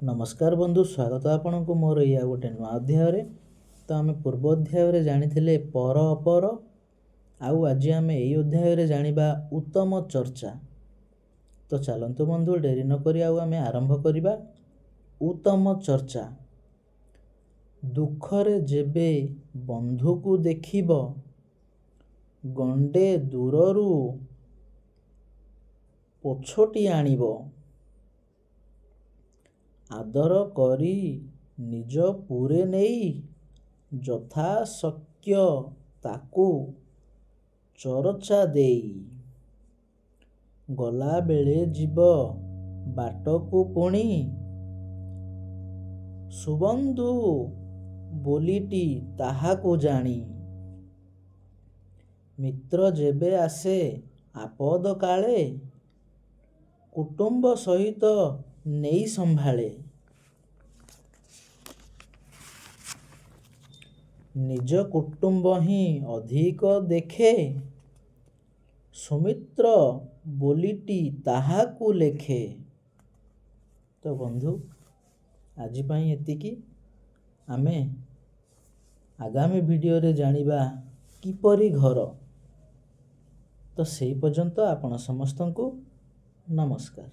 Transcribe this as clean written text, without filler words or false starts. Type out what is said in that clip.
नमस्कार बंधु, स्वागत आपनको मोर या गोटे नुआ अध्याय। तो आम पूर्व अध्याय जानी पर अपर आउ आज आम यही अध्याय जानिबा उत्तम चर्चा। तो चलतु बंधु डेरी नक आम आरंभ करवा। उत्तम चर्चा। दुखरे जेबे बंधु को देखिब गंडे दूररू पोछटी आनिब, आदर करी निज पूरे नेई यथा शक्य ताकू चरचा देई, गला बेले जीव बाटकू पुणी सुबंधु बोलीटी ताहाकू जानी, मित्र जेबे आसे आपद काले कुटुंब सहित नेई संभाळे, निज कुटुंब ही अधिक देखे सुमित्र बोलीटी ताहाकू लेखे। तो बंधु आज पाई एतिकी। आमे आगामी वीडियो रे जानिबा किपरि घर। तो सेई पर्यंत आपण समस्तंकु नमस्कार।